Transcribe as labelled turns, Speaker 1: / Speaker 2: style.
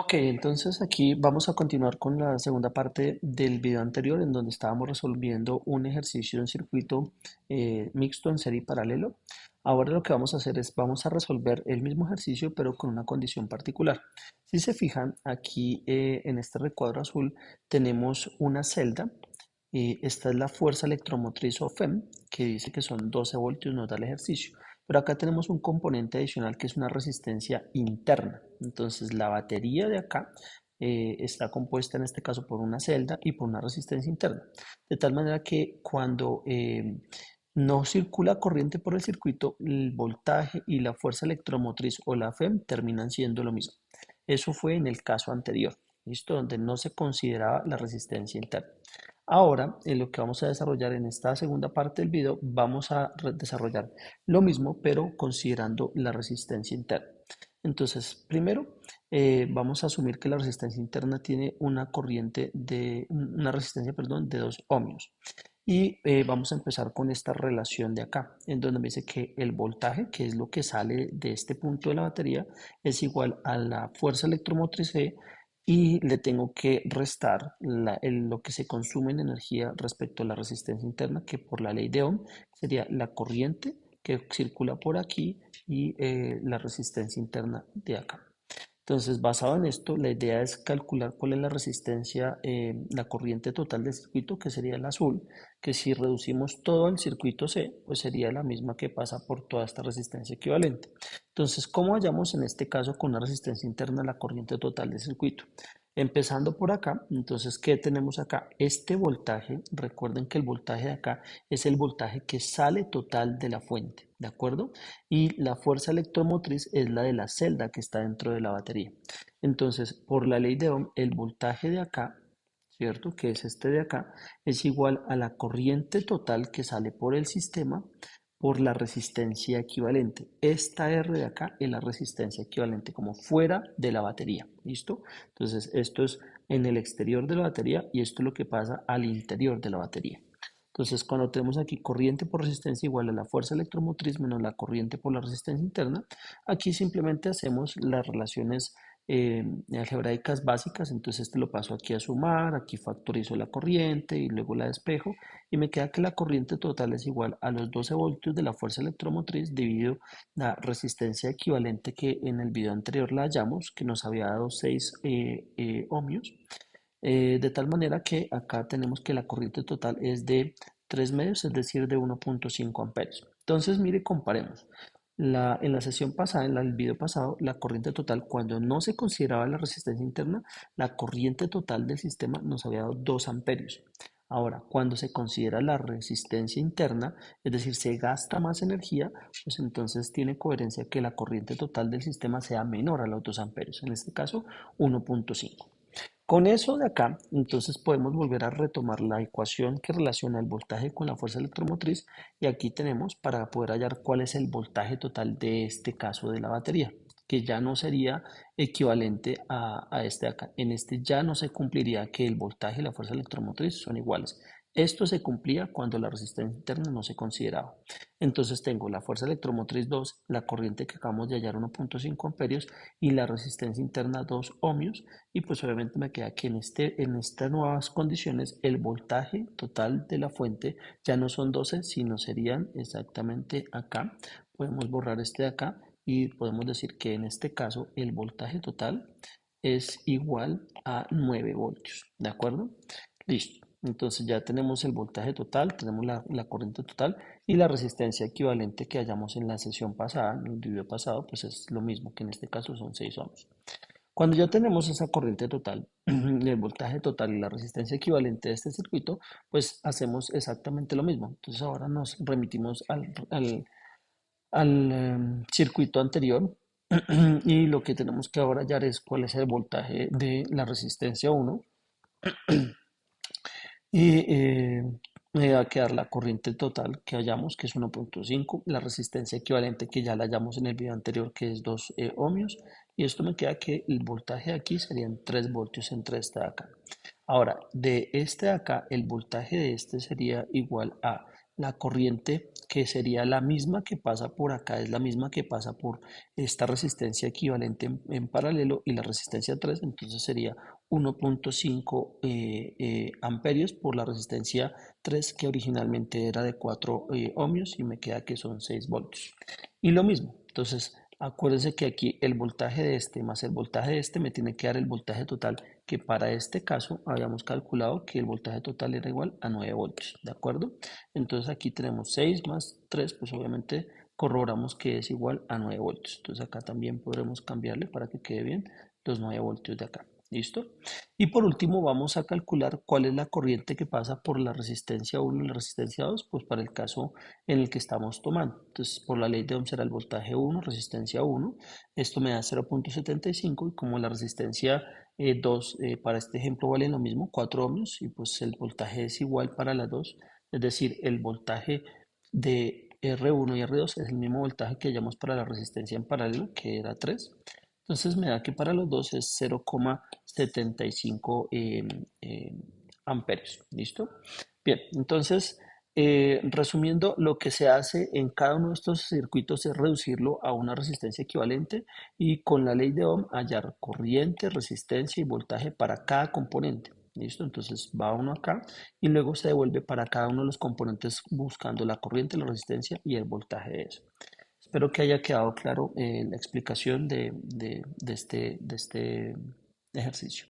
Speaker 1: Ok, entonces aquí vamos a continuar con la segunda parte del video anterior en donde estábamos resolviendo un ejercicio en circuito mixto en serie y paralelo. Ahora lo que vamos a hacer es vamos a resolver el mismo ejercicio pero con una condición particular. Si se fijan, aquí en este recuadro azul tenemos una celda. Esta es la fuerza electromotriz o FEM, que dice que son 12 voltios, nos da el ejercicio. Pero acá tenemos un componente adicional que es una resistencia interna. Entonces la batería de acá está compuesta en este caso por una celda y por una resistencia interna. De tal manera que cuando no circula corriente por el circuito, el voltaje y la fuerza electromotriz o la FEM terminan siendo lo mismo. Eso fue en el caso anterior, ¿listo? Donde no se consideraba la resistencia interna. Ahora, en lo que vamos a desarrollar en esta segunda parte del video, vamos a desarrollar lo mismo, pero considerando la resistencia interna. Entonces, primero, vamos a asumir que la resistencia interna tiene una resistencia, perdón, de 2 ohmios. Y vamos a empezar con esta relación de acá, en donde me dice que el voltaje, que es lo que sale de este punto de la batería, es igual a la fuerza electromotriz E y le tengo que restar lo que se consume en energía respecto a la resistencia interna, que por la ley de Ohm sería la corriente que circula por aquí y la resistencia interna de acá. Entonces, basado en esto, la idea es calcular cuál es la resistencia, la corriente total del circuito, que sería el azul, que si reducimos todo el circuito C, pues sería la misma que pasa por toda esta resistencia equivalente. Entonces, ¿cómo hallamos en este caso con una resistencia interna la corriente total del circuito? Empezando por acá, entonces, ¿qué tenemos acá? Este voltaje, recuerden que el voltaje de acá es el voltaje que sale total de la fuente, ¿de acuerdo? Y la fuerza electromotriz es la de la celda que está dentro de la batería. Entonces, por la ley de Ohm, el voltaje de acá, ¿cierto? Que es este de acá, es igual a la corriente total que sale por el sistema por la resistencia equivalente. Esta R de acá es la resistencia equivalente, como fuera de la batería. ¿Listo? Entonces, esto es en el exterior de la batería y esto es lo que pasa al interior de la batería. Entonces, cuando tenemos aquí corriente por resistencia igual a la fuerza electromotriz menos la corriente por la resistencia interna, aquí simplemente hacemos las relaciones algebraicas básicas. Entonces, este lo paso aquí a sumar, aquí factorizo la corriente y luego la despejo y me queda que la corriente total es igual a los 12 voltios de la fuerza electromotriz dividido la resistencia equivalente que en el video anterior la hallamos, que nos había dado 6 ohmios. De tal manera que acá tenemos que la corriente total es de 3 medios, es decir, de 1.5 amperios. Entonces, mire, comparemos. En la sesión pasada, en el video pasado, la corriente total, cuando no se consideraba la resistencia interna, la corriente total del sistema nos había dado 2 amperios. Ahora, cuando se considera la resistencia interna, es decir, se gasta más energía, pues entonces tiene coherencia que la corriente total del sistema sea menor a los 2 amperios, en este caso 1.5. Con eso de acá, entonces podemos volver a retomar la ecuación que relaciona el voltaje con la fuerza electromotriz y aquí tenemos para poder hallar cuál es el voltaje total de este caso de la batería, que ya no sería equivalente a este de acá. En este ya no se cumpliría que el voltaje y la fuerza electromotriz son iguales. Esto se cumplía cuando la resistencia interna no se consideraba. Entonces tengo la fuerza electromotriz 2, la corriente que acabamos de hallar 1.5 amperios y la resistencia interna 2 ohmios y pues obviamente me queda que en estas nuevas condiciones el voltaje total de la fuente ya no son 12 sino serían exactamente acá. Podemos borrar este de acá y podemos decir que en este caso el voltaje total es igual a 9 voltios, ¿de acuerdo? Listo. Entonces ya tenemos el voltaje total, tenemos la corriente total y la resistencia equivalente que hallamos en la sesión pasada, en el video pasado, pues es lo mismo que en este caso son 6 ohms. Cuando ya tenemos esa corriente total, el voltaje total y la resistencia equivalente de este circuito, pues hacemos exactamente lo mismo. Entonces ahora nos remitimos al circuito anterior y lo que tenemos que ahora hallar es cuál es el voltaje de la resistencia 1 y me va a quedar la corriente total que hallamos, que es 1.5, la resistencia equivalente que ya la hallamos en el video anterior, que es 2 ohmios, y esto me queda que el voltaje aquí serían 3 voltios entre este de acá. Ahora, de este de acá, el voltaje de este sería igual a la corriente que sería la misma que pasa por acá, es la misma que pasa por esta resistencia equivalente en paralelo y la resistencia 3, entonces sería 1.5 amperios por la resistencia 3 que originalmente era de 4 ohmios y me queda que son 6 voltios. Y lo mismo, entonces acuérdense que aquí el voltaje de este más el voltaje de este me tiene que dar el voltaje total, que para este caso habíamos calculado que el voltaje total era igual a 9 voltios, ¿de acuerdo? Entonces aquí tenemos 6 más 3, pues obviamente corroboramos que es igual a 9 voltios. Entonces acá también podremos cambiarle para que quede bien los 9 voltios de acá. ¿Listo? Y por último vamos a calcular cuál es la corriente que pasa por la resistencia 1 y la resistencia 2, pues para el caso en el que estamos tomando. Entonces por la ley de Ohm será el voltaje 1, resistencia 1, esto me da 0.75 y como la resistencia 2 para este ejemplo vale lo mismo, 4 ohmios, y pues el voltaje es igual para las dos, es decir, el voltaje de R1 y R2 es el mismo voltaje que hallamos para la resistencia en paralelo, que era 3. Entonces me da que para los dos es 0,75 amperios. ¿Listo? Bien, entonces, resumiendo, lo que se hace en cada uno de estos circuitos es reducirlo a una resistencia equivalente y con la ley de Ohm hallar corriente, resistencia y voltaje para cada componente. ¿Listo? Entonces va uno acá y luego se devuelve para cada uno de los componentes buscando la corriente, la resistencia y el voltaje de eso. Espero que haya quedado claro la explicación de este ejercicio.